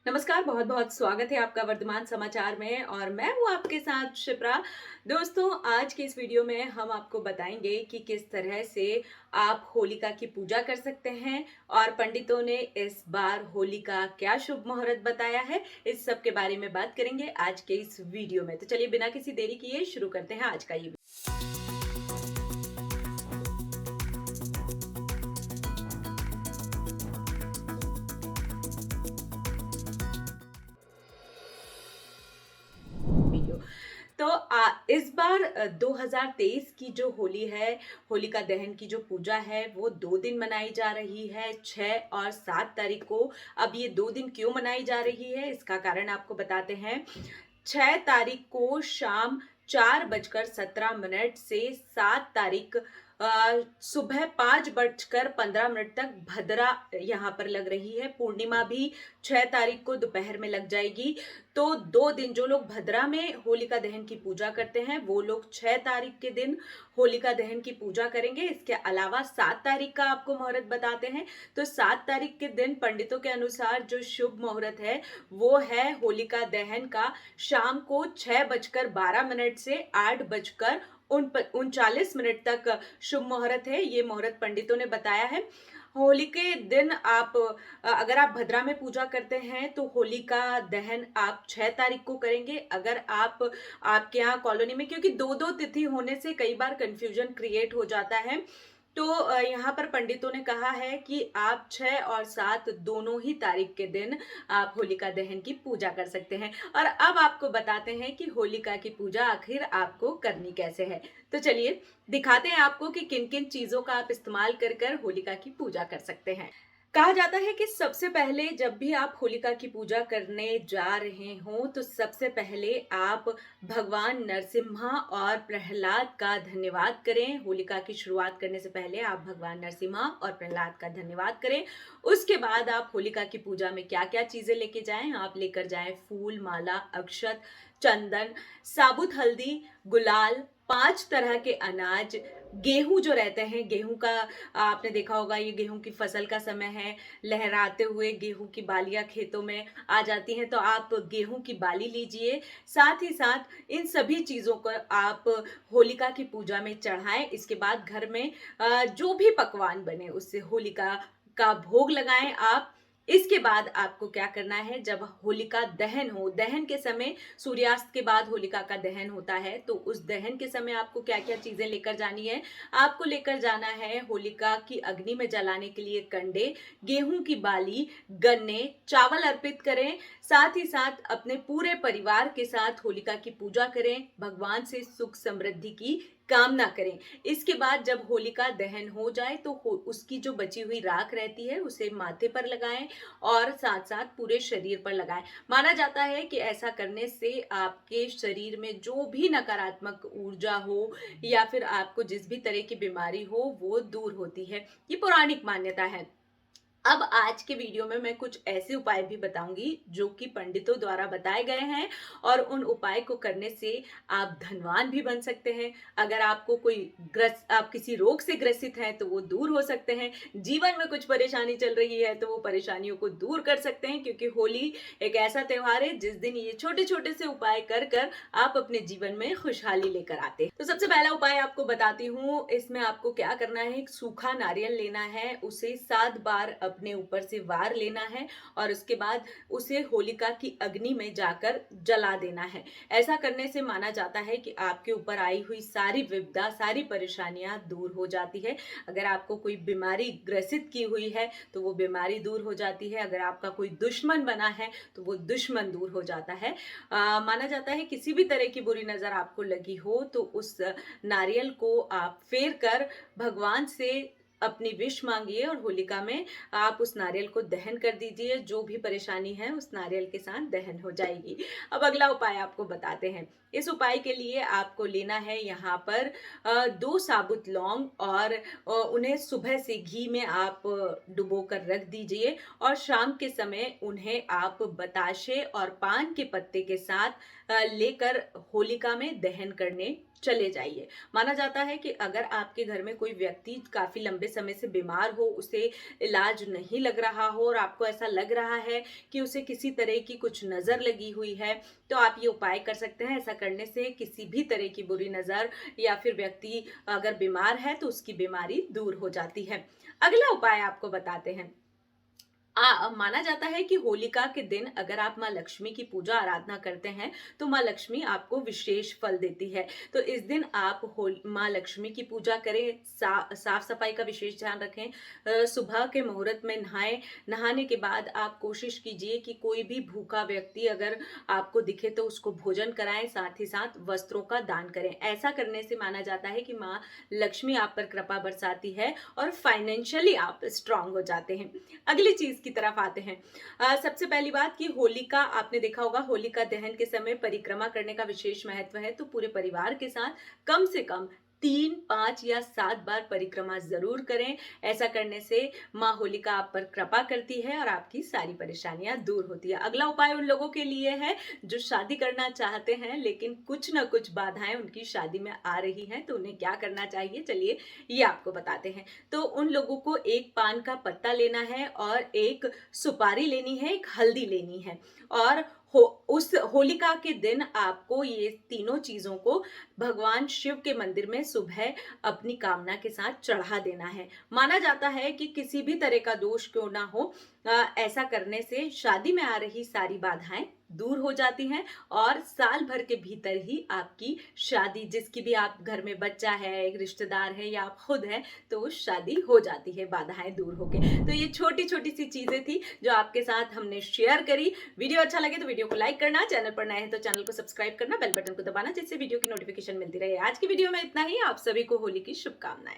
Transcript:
नमस्कार, बहुत बहुत स्वागत है आपका वर्तमान समाचार में और मैं हूँ आपके साथ शिप्रा। दोस्तों, आज की इस वीडियो में हम आपको बताएंगे कि किस तरह से आप होलिका की पूजा कर सकते हैं और पंडितों ने इस बार होली का क्या शुभ मुहूर्त बताया है। इस सब के बारे में बात करेंगे आज के इस वीडियो में। तो चलिए बिना किसी देरी किए शुरू करते हैं आज का ये वीडियो। तो इस बार 2023 की जो होली है, होलिका दहन की जो पूजा है वो 2 दिन मनाई जा रही है, 6 और 7 तारीख को। अब ये 2 दिन क्यों मनाई जा रही है इसका कारण आपको बताते हैं। 6 तारीख को शाम 4:17 से 7 तारीख सुबह 5:15 तक भद्रा यहाँ पर लग रही है। पूर्णिमा भी 6 तारीख को दोपहर में लग जाएगी। तो 2 दिन जो लोग भद्रा में होलिका दहन की पूजा करते हैं वो लोग 6 तारीख के दिन होलिका दहन की पूजा करेंगे। इसके अलावा 7 तारीख का आपको मुहूर्त बताते हैं। तो 7 तारीख के दिन पंडितों के अनुसार जो शुभ मुहूर्त है वो है होलिका दहन का शाम को 6:12 से 8:39 तक शुभ मुहूर्त है। ये मुहूर्त पंडितों ने बताया है। होली के दिन आप अगर आप भद्रा में पूजा करते हैं तो होली का दहन आप 6 तारीख को करेंगे। अगर आप आपके यहाँ कॉलोनी में, क्योंकि दो दो तिथि होने से कई बार कंफ्यूजन क्रिएट हो जाता है, तो यहाँ पर पंडितों ने कहा है कि आप 6 और 7 दोनों ही तारीख के दिन आप होलिका दहन की पूजा कर सकते हैं। और अब आपको बताते हैं कि होलिका की पूजा आखिर आपको करनी कैसे है। तो चलिए दिखाते हैं आपको कि किन किन चीजों का आप इस्तेमाल कर कर होलिका की पूजा कर सकते हैं। कहा जाता है कि सबसे पहले जब भी आप होलिका की पूजा करने जा रहे हो तो सबसे पहले आप भगवान नरसिम्हा और प्रहलाद का धन्यवाद करें। होलिका की शुरुआत करने से पहले आप भगवान नरसिम्हा और प्रहलाद का धन्यवाद करें। उसके बाद आप होलिका की पूजा में क्या क्या चीजें लेके जाएं। आप लेकर जाएं फूल, माला, अक्षत, चंदन, साबुत हल्दी, गुलाल, 5 तरह के अनाज, गेहूं जो रहते हैं, गेहूं का आपने देखा होगा, ये गेहूं की फसल का समय है। लहराते हुए गेहूं की बालियां खेतों में आ जाती हैं, तो आप गेहूं की बाली लीजिए। साथ ही साथ इन सभी चीजों को आप होलिका की पूजा में चढ़ाएं। इसके बाद घर में जो भी पकवान बने उससे होलिका का भोग लगाएं आप। इसके बाद आपको क्या करना है, जब होलिका दहन हो, दहन के समय सूर्यास्त के बाद होलिका का दहन होता है, तो उस दहन के समय आपको क्या क्या चीजें लेकर जानी है। आपको लेकर जाना है होलिका की अग्नि में जलाने के लिए कंडे, गेहूं की बाली, गन्ने, चावल अर्पित करें। साथ ही साथ अपने पूरे परिवार के साथ होलिका की पूजा करें, भगवान से सुख समृद्धि की कामना करें। इसके बाद जब होलिका दहन हो जाए तो उसकी जो बची हुई राख रहती है उसे माथे पर लगाएं और साथ साथ पूरे शरीर पर लगाएं। माना जाता है कि ऐसा करने से आपके शरीर में जो भी नकारात्मक ऊर्जा हो या फिर आपको जिस भी तरह की बीमारी हो वो दूर होती है। ये पौराणिक मान्यता है। अब आज के वीडियो में मैं कुछ ऐसे उपाय भी बताऊंगी जो कि पंडितों द्वारा बताए गए हैं और उन उपाय को करने से आप धनवान भी बन सकते हैं। अगर आपको आप किसी रोग से ग्रसित हैं तो वो दूर हो सकते हैं। जीवन में कुछ परेशानी चल रही है तो वो परेशानियों को दूर कर सकते हैं, क्योंकि होली एक ऐसा त्योहार है जिस दिन ये छोटे छोटे से उपाय कर कर आप अपने जीवन में खुशहाली लेकर आते हैं। तो सबसे पहला उपाय आपको बताती हूँ। इसमें आपको क्या करना है, एक सूखा नारियल लेना है, उसे 7 बार अपने ऊपर से वार लेना है और उसके बाद उसे होलिका की अग्नि में जाकर जला देना है। ऐसा करने से माना जाता है कि आपके ऊपर आई हुई सारी विपदा, सारी परेशानियां दूर हो जाती है। अगर आपको कोई बीमारी ग्रसित की हुई है तो वो बीमारी दूर हो जाती है। अगर आपका कोई दुश्मन बना है तो वो दुश्मन दूर हो जाता है। माना जाता है किसी भी तरह की बुरी नजर आपको लगी हो तो उस नारियल को आप फेर कर भगवान से अपनी विश मांगिए और होलिका में आप उस नारियल को दहन कर दीजिए। जो भी परेशानी है उस नारियल के साथ दहन हो जाएगी। अब अगला उपाय आपको बताते हैं। इस उपाय के लिए आपको लेना है यहाँ पर 2 साबुत लौंग और उन्हें सुबह से घी में आप डुबो कर रख दीजिए और शाम के समय उन्हें आप बताशे और पान के पत्ते के साथ लेकर होलिका में दहन करने चले जाइए। माना जाता है कि अगर आपके घर में कोई व्यक्ति काफ़ी लंबे समय से बीमार हो, उसे इलाज नहीं लग रहा हो और आपको ऐसा लग रहा है कि उसे किसी तरह की कुछ नज़र लगी हुई है, तो आप ये उपाय कर सकते हैं। ऐसा करने से किसी भी तरह की बुरी नज़र या फिर व्यक्ति अगर बीमार है तो उसकी बीमारी दूर हो जाती है। अगला उपाय आपको बताते हैं। माना जाता है कि होलिका के दिन अगर आप माँ लक्ष्मी की पूजा आराधना करते हैं तो माँ लक्ष्मी आपको विशेष फल देती है। तो इस दिन आप माँ लक्ष्मी की पूजा करें, साफ सफाई का विशेष ध्यान रखें, सुबह के मुहूर्त में नहाएं। नहाने के बाद आप कोशिश कीजिए कि कोई भी भूखा व्यक्ति अगर आपको दिखे तो उसको भोजन कराएं, साथ ही साथ वस्त्रों का दान करें। ऐसा करने से माना जाता है कि माँ लक्ष्मी आप पर कृपा बरसाती है और फाइनेंशियली आप स्ट्रांग हो जाते हैं। अगली चीज की तरफ आते हैं। सबसे पहली बात कि होलिका, आपने देखा होगा होलिका दहन के समय परिक्रमा करने का विशेष महत्व है। तो पूरे परिवार के साथ कम से कम 3, 5 या 7 बार परिक्रमा जरूर करें। ऐसा करने से माँ होलिका आप पर कृपा करती है और आपकी सारी परेशानियां दूर होती है। अगला उपाय उन लोगों के लिए है जो शादी करना चाहते हैं लेकिन कुछ ना कुछ बाधाएं उनकी शादी में आ रही हैं, तो उन्हें क्या करना चाहिए, चलिए ये आपको बताते हैं। तो उन लोगों को एक पान का पत्ता लेना है और एक सुपारी लेनी है, एक हल्दी लेनी है और उस होलिका के दिन आपको ये तीनों चीजों को भगवान शिव के मंदिर में सुबह अपनी कामना के साथ चढ़ा देना है। माना जाता है कि किसी भी तरह का दोष क्यों ना हो, ऐसा करने से शादी में आ रही सारी बाधाएं दूर हो जाती हैं और साल भर के भीतर ही आपकी शादी, जिसकी भी आप घर में बच्चा है, एक रिश्तेदार है या आप खुद हैं, तो शादी हो जाती है बाधाएं दूर होके। तो ये छोटी छोटी सी चीजें थी जो आपके साथ हमने शेयर करी। वीडियो अच्छा लगे तो वीडियो को लाइक करना, चैनल पर नए हैं तो चैनल को सब्सक्राइब करना, बेल बटन को दबाना जिससे वीडियो की नोटिफिकेशन मिलती रहे। आज की वीडियो में इतना ही। आप सभी को होली की शुभकामनाएं।